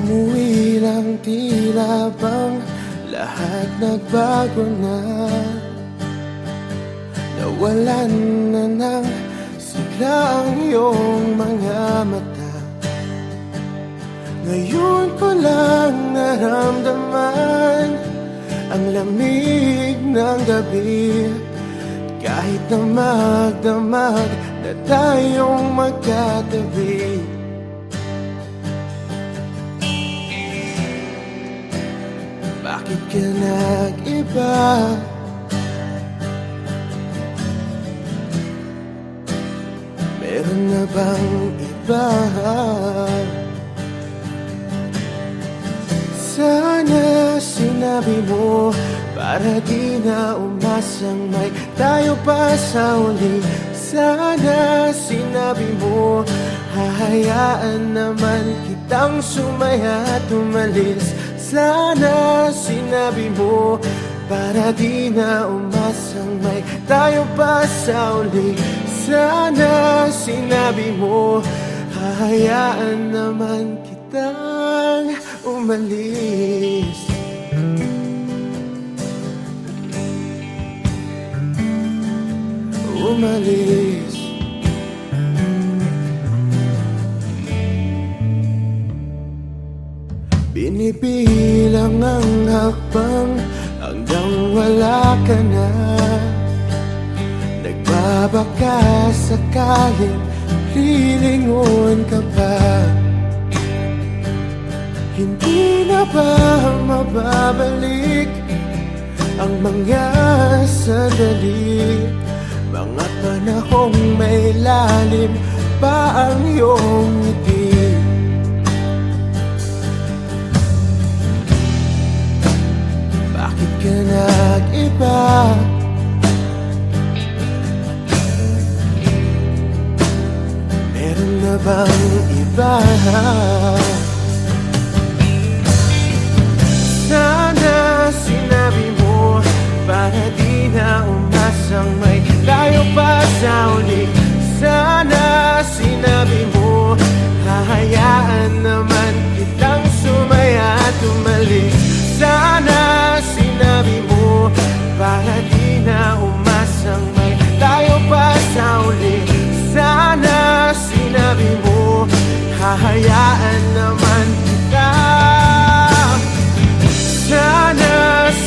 Umuwi lang tila bang lahat nagbago na. Nawalan na ng sigla ang iyong mga mata. Ngayon ko lang naramdaman ang lamig ng gabi. Kahit na magdamag na tayong magkatabi. Bakit ka nag-iba? Meron na bang iba? Sana sinabi mo para di na umasang may tayo pa sa uli. Sana sinabi mo hahayaan naman kitang sumaya at umalis. Sana sinabi mo para di na umasang may tayo pa sa uli. Sana sinabi mo hahayaan naman kitang umalis. Umalis. Binibilang ang hakbang hanggang wala ka na. Nagbabaka sakaling lilingon ka pa. Hindi na ba mababalik ang mga sandali, mga panahong may lalim pa ang iyong ngiti? Bakit ka nag-iba? Meron na bang iba? Sana sinabi mo para di na umasang may tayo pa sa uli. Sana sinabi mo hahayaan naman kitang sumaya at umalis. Sana sinabi mo para di na umasang may tayo pa sa uli. Sana sinabi mo hahayaan naman kita. Sana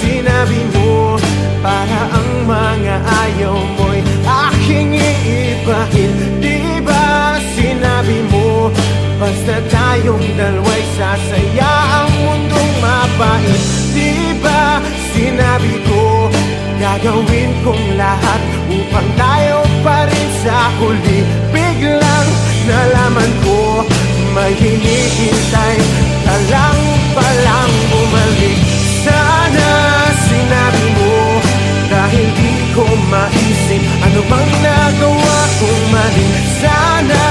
sinabi mo para ang mga ayaw mo'y aking iibahin. Di ba sinabi mo basta tayong dalawa'y sasaya ang mundong mapait? Di ba sinabi ko gagawin kong lahat upang tayo pa rin sa huli? Biglang nalaman ko may hinihintay ka lang palang bumalik. Sana sinabi mo dahil di ko maisip ano bang nagawa kong mali. Sana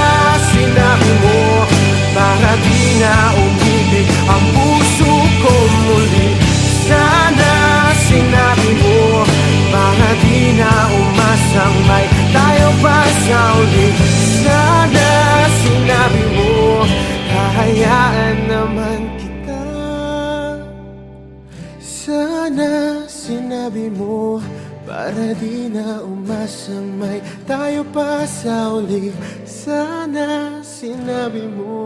sinabi mo para di na umibig ang puso ko muli. Sana sinabi mo para di na umasang may tayo pa sa uli. Sana sinabi mo hahayaan naman kita. Sana sinabi mo para di na umasang may tayo pa sa uli. Sana sinabi mo.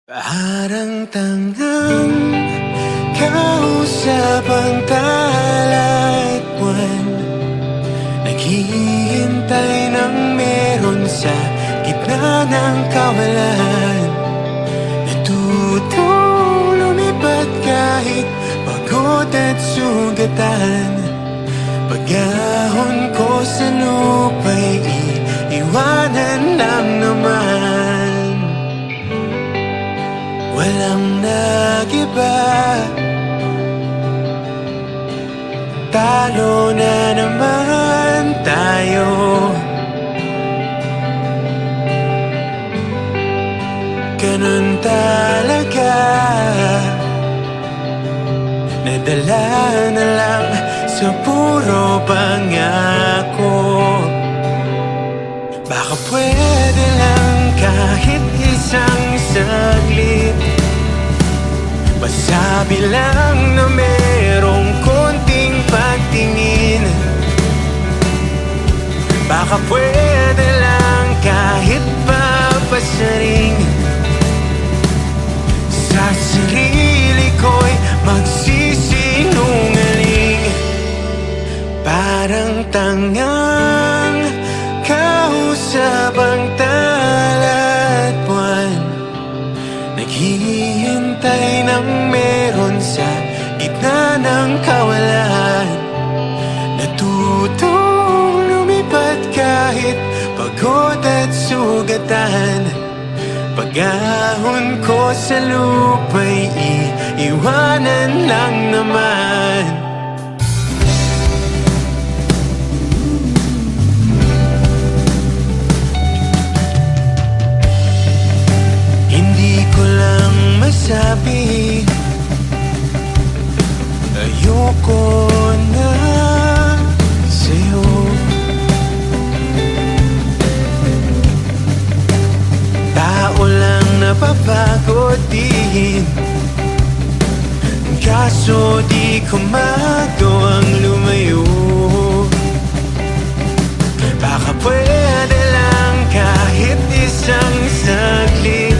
Parang tangang kausap ang talat buwan, naghihintay ng meron sa gitna ng kawalan. Natutong lumipat kahit pagod at sugatan. Pag-ahon ko sa lupa'y iiwanan lang naman. Walang nag-iba, talo na naman tayo. ganun talaga. Nadala na lang sa puro pangako. Baka pwede lang kahit isang saglit, masabi lang na merong konting pagtingin. Baka pwede lang kahit papasaring sa sarili ko'y magsisinungaling. Parang tangang kausap ang tala at buwan, naghihintay ng meron sa gitna ng kawalan. Natutong lumipat kahit pagod at sugatan. Pag-ahon ko sa lupa'y iiwanan lang naman. Hindi ko lang masabi, ayoko na sa'yo. Tao lang napapagod din, kaso di ko magawang lumayo. Baka pwede lang kahit isang saglit,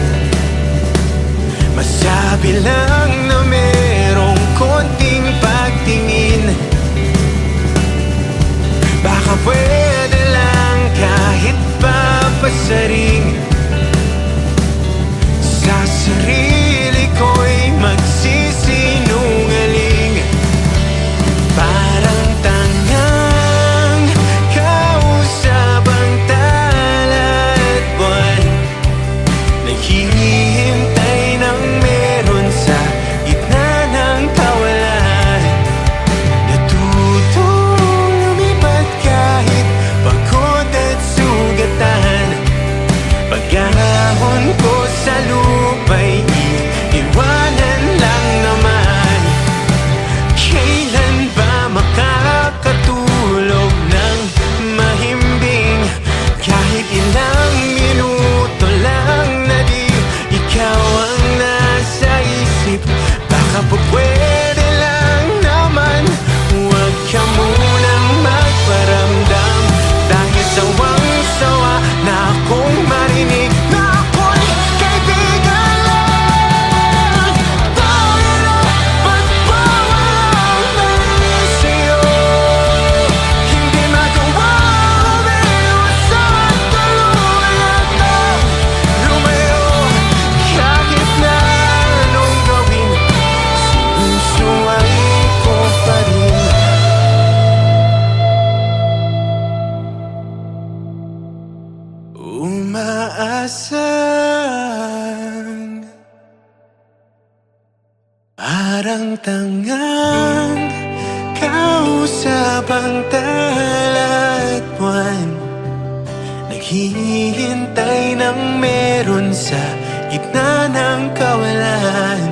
masabi lang na merong konting pagtingin. Baka pwede lang kahit papasaring sa sarili ko'y magsisinungaling. Parang tangang kausap ang tala at buwan, naghihintay ng meron sa gitna ng kawalan. Natutong lumipat kahit pagod at sugatan. Pag-ahon ko sa lupa'y iiwanan lang naman. Kailan ba makakatulog ng mahimbing? Kahit ilang minuto lang na di ikaw ang nasa isip. Baka po pwede lang naman, huwag ka munang magparamdam. Dahil sawang-sawa na akong marinig na ako'y kaibigan lang. Dahil dapat bawal ang sa'yo, hindi magawa umiwas at tuluyan na lumayo. Kahit na anong gawin, sinusuway ko pa rin. Umaasang parang tangang kausap ang tala at buwan, naghihintay ng meron sa gitna ng kawalan.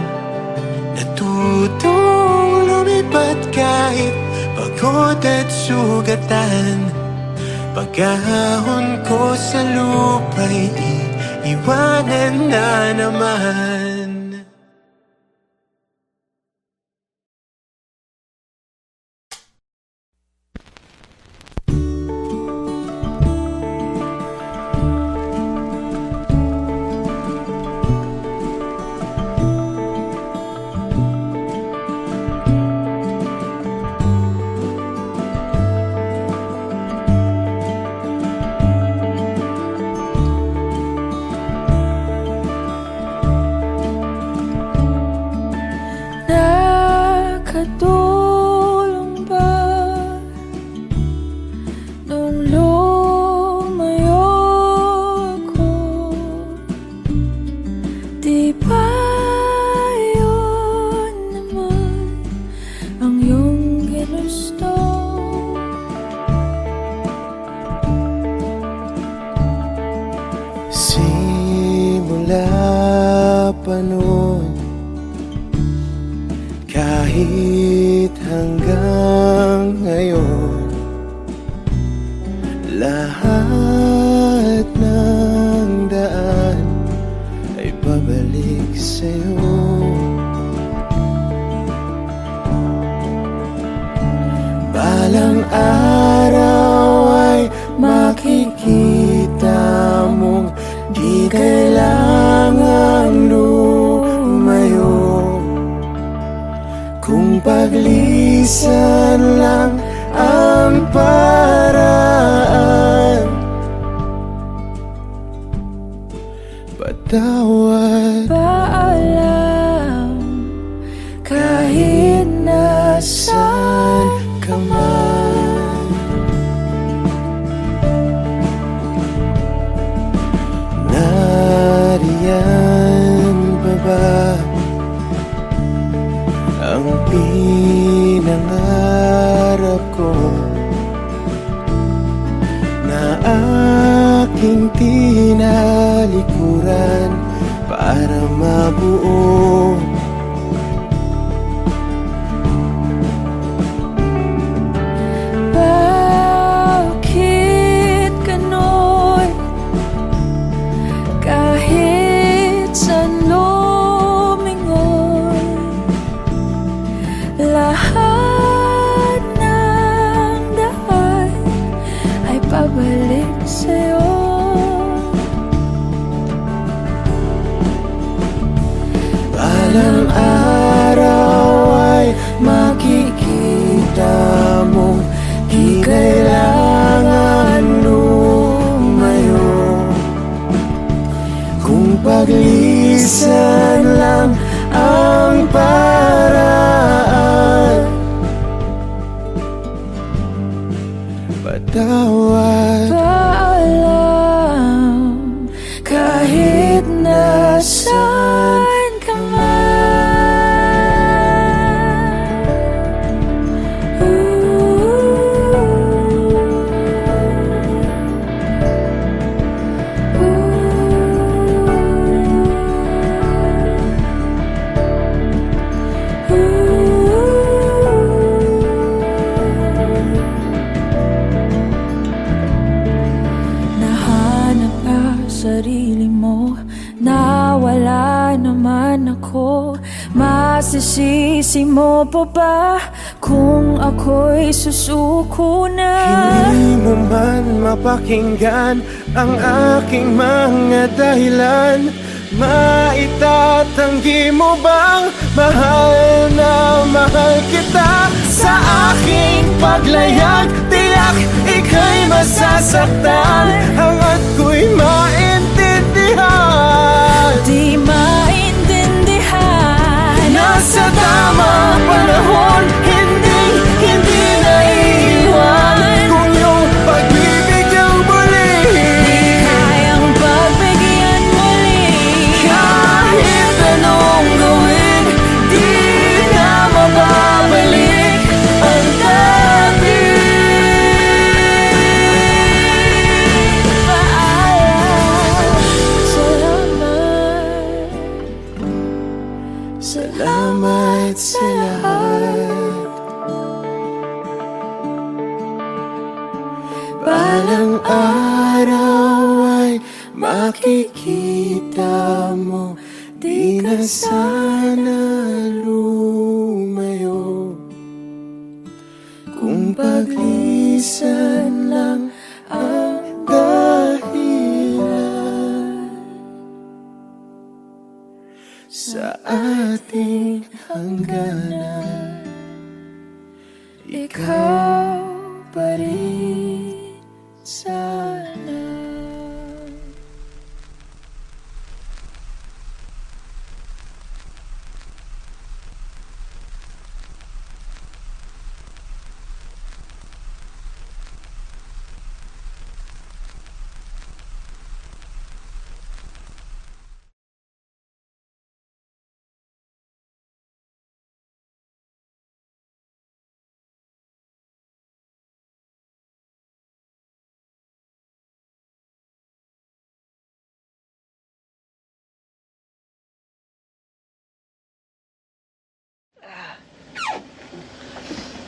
Natutong lumipat kahit pagod at sugatan. Pag-ahon ko sa lupa'y iiwanan na naman. Nakatulong ba nung lumayo ako? Di ba yun naman ang iyong ginusto? Simula pa nun, kahit hanggang ngayon, lahat ng daan ay pabalik sa'yo. Balang araw ay makikita mong di kailangang lumayo, kung paglisan lang ang paraan. Patawad, Paalam, kahit nasaan ka man. Nariyan pa ba ang pinangarap ko na aking tinalikuran para mabuo? Bakit gano'n? Kahit saan lumingon, lahat ng daan ay pabalik sa'yo. Balang araw ay makikita mong di kailangan lumayo, kung paglisan lang ang paraan. Patawad, Paalam, kahit nasaan ka man. Nahanap ka sarili mo, nawala naman ako. Masisisi mo pa ba kung ako'y susuko na? hindi mo man mapakinggan ang aking mga dahilan. Maitatanggi mo bang mahal na mahal kita? Sa aking paglayag, tiyak ika'y masasaktan hanggat ko'y maintindihan. Di maintindihan, Nasa tamang panahon, hindi naiiwan kung iyong pag-ibig ang muli. kayang pagbigyan muli. Kahit anong gawin, di na mababalik ang dati. Paalam, salamat. Salamat sa lahat. Balang araw ay makikita mo di na sana lumayo, kung paglisan lang ang dahilan sa ating hangganan. Ikaw pa rin sana.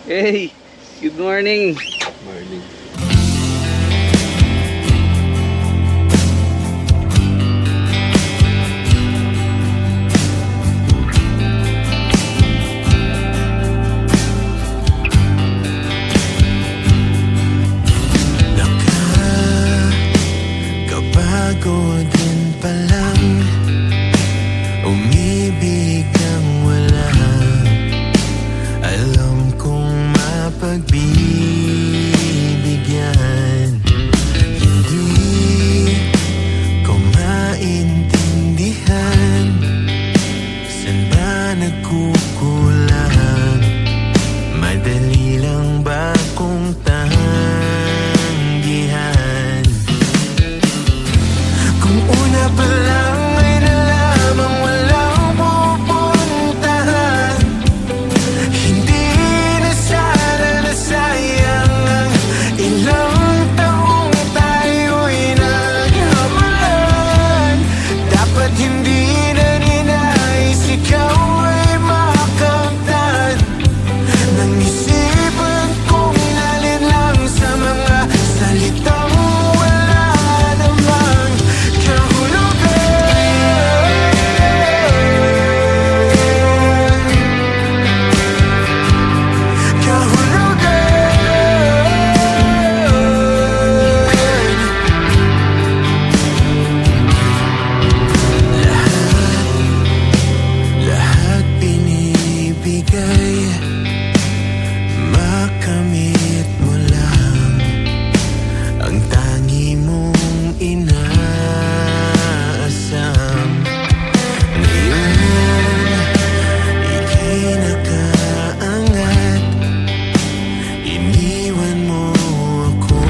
Hey, good morning. Morning. Nakakapagod din palang umibig ng wala. Alam kong mapagbibigyan. Hindi ko maintindihan saan ba nagkukulang. Madali lang ba kung tanggihan? Kung una pa lang ay nalamang walang pupuntahan, hindi na sana nasayang ang ilang taong tayo'y naghabulan. Dapat hindi na ninais ikaw ay makamtan ng isipan kong alin lang sa mga salitang wala namang lahat binibigay, makamit mo lang ang tangi mong inaasam. Ngayon, ika'y nakaangat, iniwan mo ako.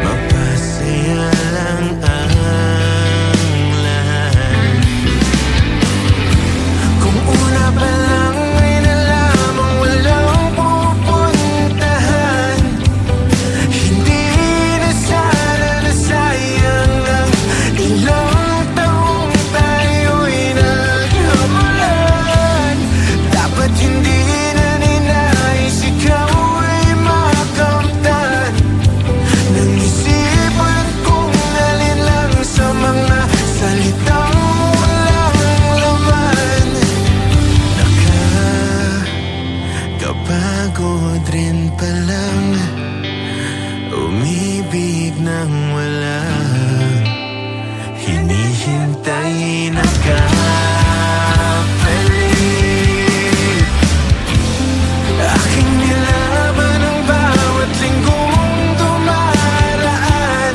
Mapasaya lang ang lahat. Kung una pa lang ay nalamang walang pupuntahan, hindi na sana nasayang ang ilang taong tayo'y naghabulan. Dapat hindi na ninais ikaw ay makamtan ng isipan kung alin lang sa mga salitang walang laman. Nakakapagod rin palang umibig ng wala. Hinihintay na kapalit. Aking nilaban ang bawat linggong dumaraan.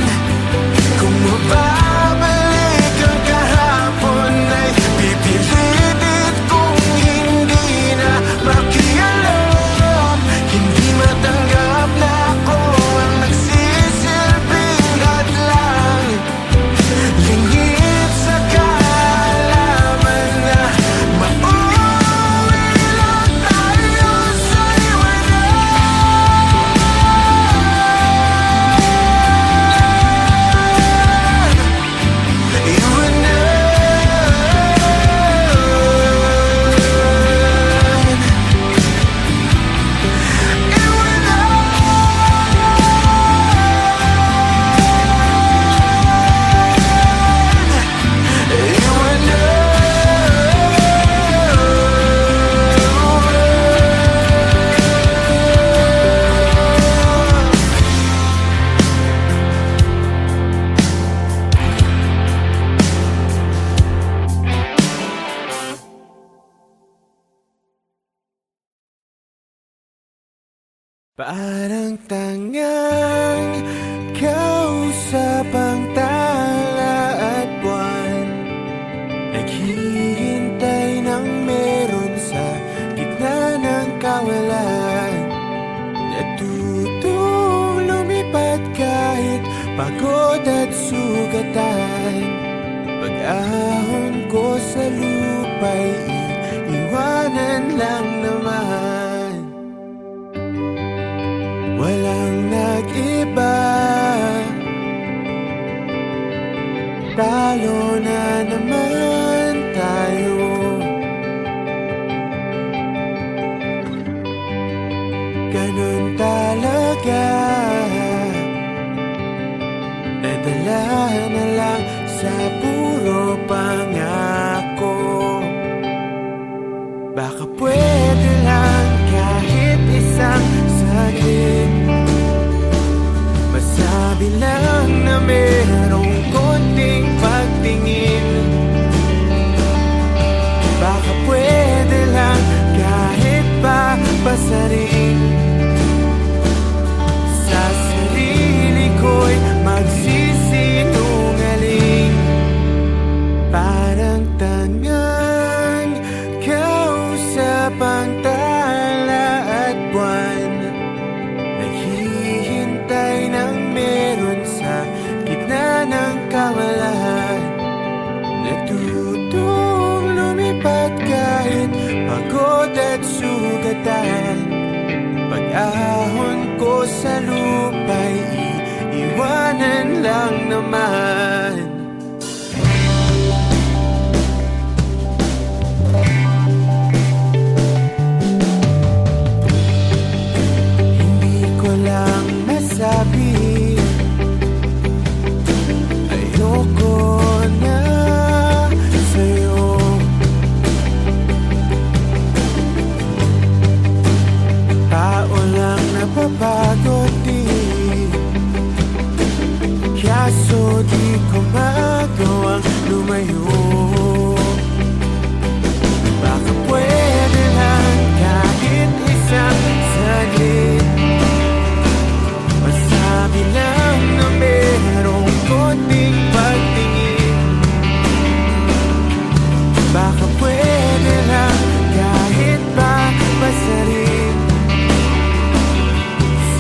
Kung mababalik ang kahapon ay pipilitit kong hindi na makialam. Hindi matanggap na ako ang nagsisilbing hadlang. Lingid sa kaalaman na mauwi lang tayo sa parang tangang kausap ang tala at buwan, naghihintay ng meron sa gitna ng kawalan. Natutong lumipad kahit pagod at sugatan. Pag-ahon ko sa lupa'y iiwanan lang naman. Walang nag-iba, talo na naman tayo. ahon ko sa lupa'y iiwanan lang naman. Hindi ko lang masabi, ayoko na sa'yo. Tao lang napapagod din, kaso di ko magawang lumayo. Baka pwede lang kahit isang saglit, masabi lang na merong konting pagtingin. Baka pwede lang kahit pa masarin,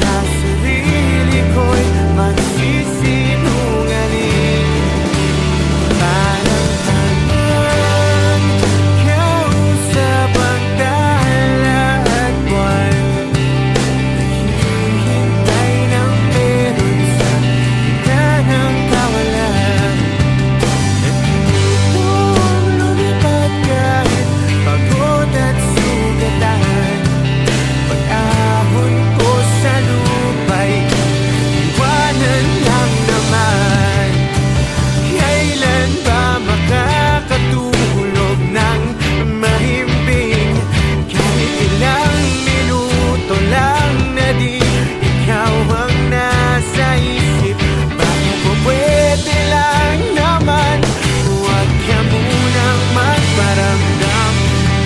sa sarili ko'y magsisinungaling. Parang tangan, kausap ang tala at buwan, naghihintay ng meron sa gitna ng kawalan. Natutong lumipad kahit pagod at sugatan. Pag-ahon ko sa lupa'y iwanan lang naman. Kailan ba makakatulog ng mahimbing? Kahit ilang minuto lang na di ikaw ang nasa isip. Baka po pwede lang naman, huwag ka munang magparamdam.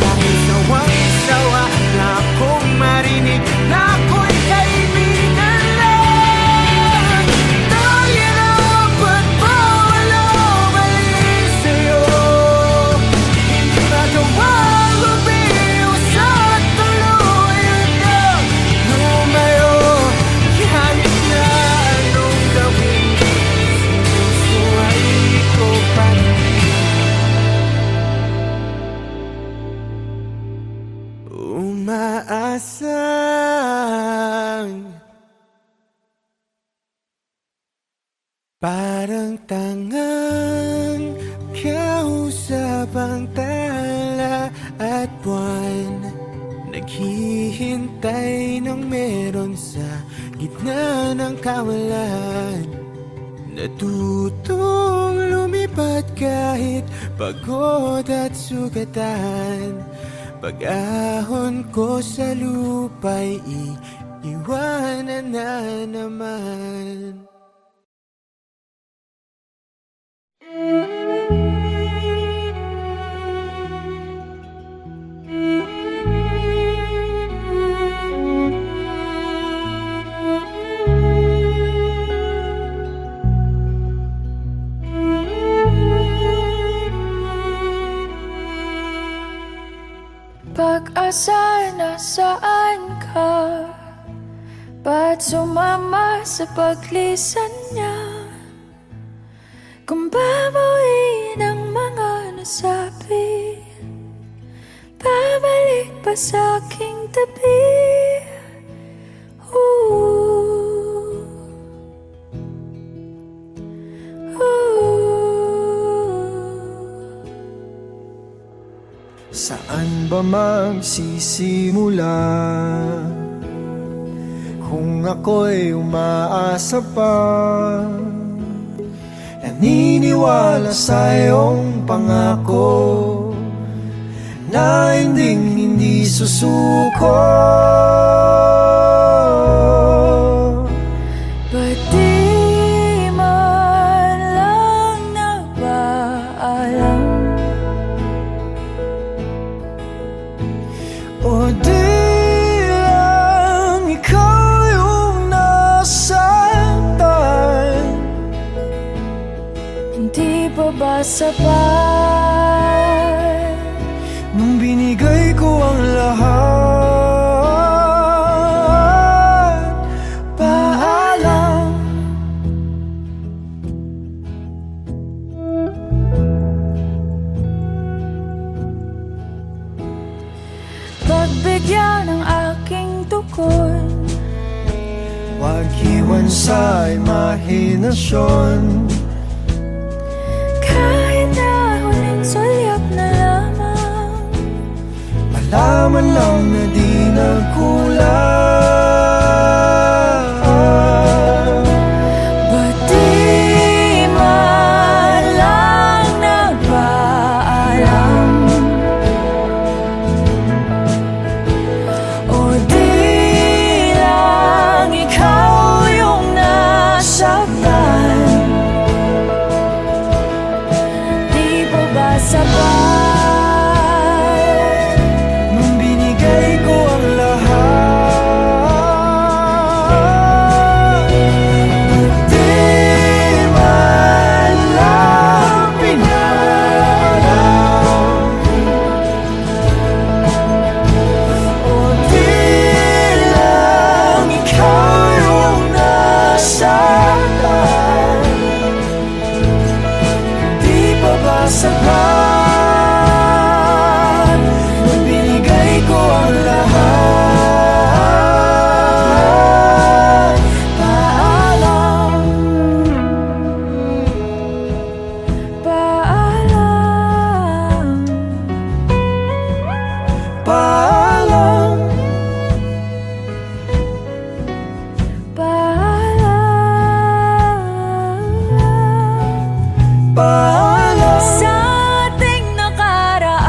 Kahit sawang-sawa na akong marinig na ako'y kaibigan lang. Tayo na ba't bawal o mali sa'yo? Hindi magawang lumiwas at tuluyan na lumayo. Kahit na anong gawin, sinusuway ko pa rin. Umaasang parang tangang kausap ang tala at buwan, naghihintay ng meron sa gitna ng kawalan. Natutong lumipad kahit pagod at sugatan. Pag-ahon ko sa lupa'y iiwanan na naman. Pag-asa, nasaan ka? Ba't sumama sa paglisan niya? Kung babawiin ang mga nasabi, babalik pa sa aking tabi. Ooh. Saan ba magsisimula kung ako'y umaasa pa? Naniniwala sa iyong pangako na hindi susuko. Ba't di man lang nagpaalam? O di lang ikaw yung nasaktan? Hindi pa ba sapat Nung binigay ko ang lahat? Paalam. pagbigyan ng aking tukod? Huwag iwan sa imahinasyon. Kahit na huling sulyap na lamang, Malaman lang na di nagkulang. ba't di man lang nagpaalam? O di lang ikaw yung nasaktan? Di pa ba sapat Nung binigay ko ang lahat, ba't di man lang pinaalam? O di lang ikaw yung nasaktan? Di pa ba sapat nung binigay ko ang lahat? paalam? Paalam. Paalam, Paalam paalam, sa ating nakaraan,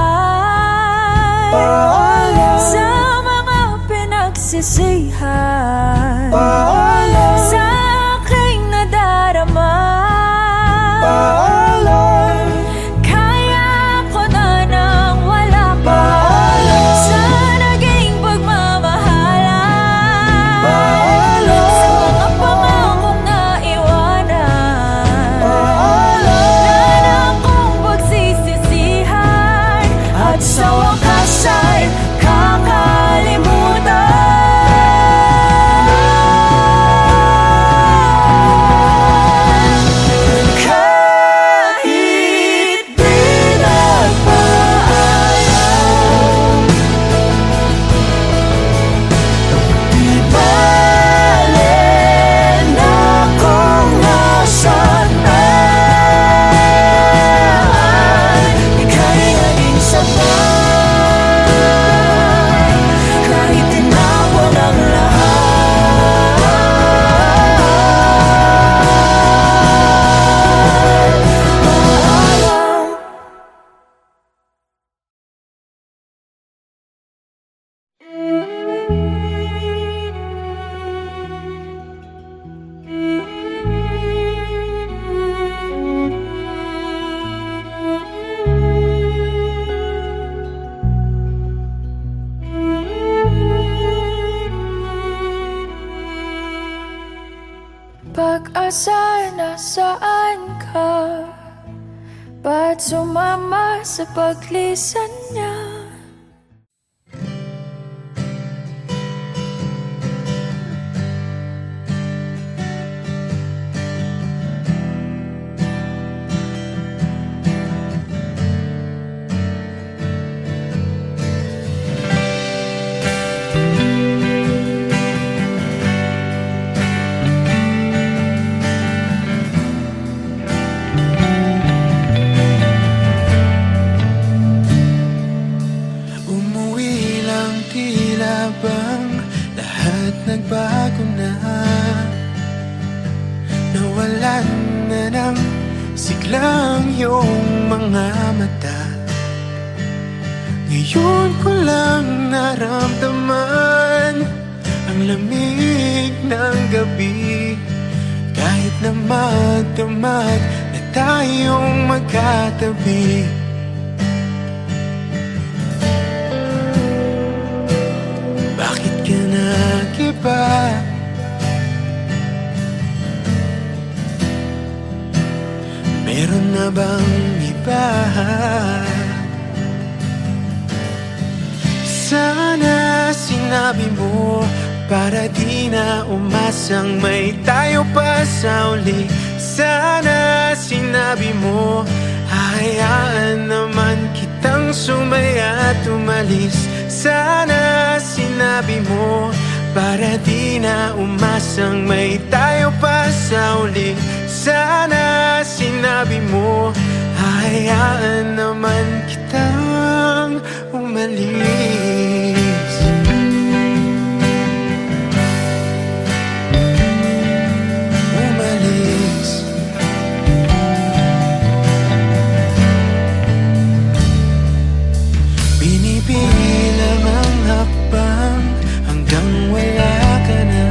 paalam, sa mga pinagsisihan, paalam, sa aking nadarama. paalam, Kaya ko na nang wala ka paalam, sa naging pagmamahalan, paalam, sa mga pangakong naiwanan, paalam, na akong pagsisisihan, at sa wakas ay kakalimutan. Kahit di nagpaalam, di bale na kung nasaktan, ika'y naging sapat. Kahit tinapon ang lahat, paalam. Pag-asa, nasaan ka? Ba't sumama sa paglisan niya? Umuwi lang, tila bang lahat nagbago na. Nawalan na ng siglang iyong mga mata. Ngayon ko lang naramdaman ang lamig ng gabi. Kahit na magdamag na tayong magkatabi, bakit ka nag-iba? Meron na bang iba? Sana sinabi mo para di na umasang may tayo pa sa uli. Sana sinabi mo hahayaan naman kitang sumaya at umalis. Sana sinabi mo para di na umasang may tayo pa sa uli. Sana sinabi mo, hahayaan naman kitang umalis. Umalis. Binibilang ang hakbang hanggang wala ka na.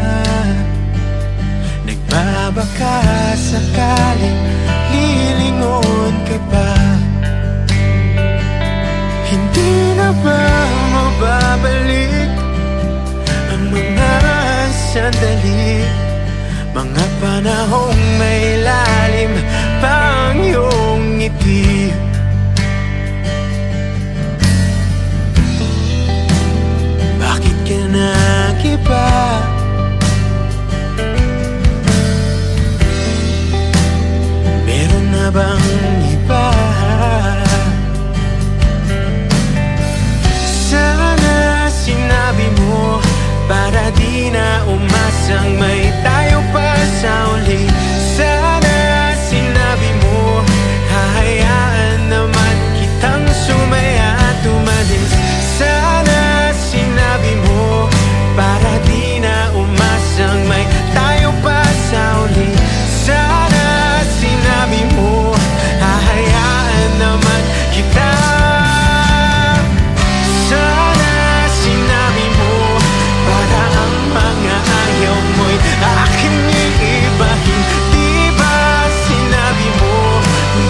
Nagbabaka sakaling lilingon ka pa. Hindi na ba mababalik ang mga sandali, mga panahong may lalim pang iyong ngiti? Bakit ka nag-iba? Meron na bang iba? Sana sinabi mo, para di na umasang may tayo pa sa uli. Sana sinabi mo, hahayaan naman kitang sumaya at umalis. Sana sinabi mo, para di na umasang may tayo pa sa uli. Sana sinabi mo, hahayaan naman kita. Sana sinabi mo, para ang mga ayaw mo'y aking iibahin. Di ba sinabi mo,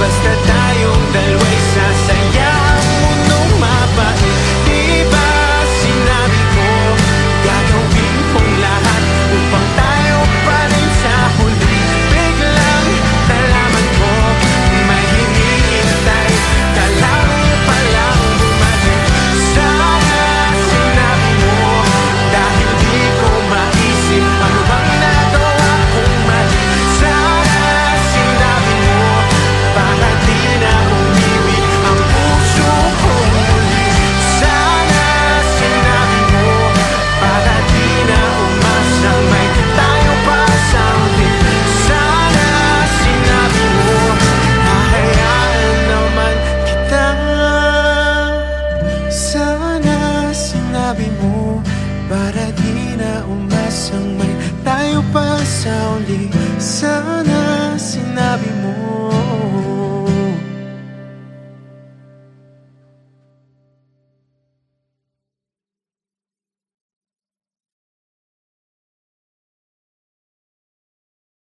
basta tayong dalawa'y sasaya ang mundong mapait. Di ba sinabi ko, gagawin kong lahat upang tayo pa rin sa huli. Biglang nalaman ko, may hinihintay ka lang palang bumalik. Sana sinabi mo, dahil di ko maisip ano bang nagawa kong mali. Sana sinabi mo, para di na umiwi ang puso kong muli. Sana sinabi mo, para di na umasang may tayo pa sa uli. Sana sinabi mo, hahayaan naman kita. Sana sinabi mo, para di na umasang may tayo pa sa uli. Sana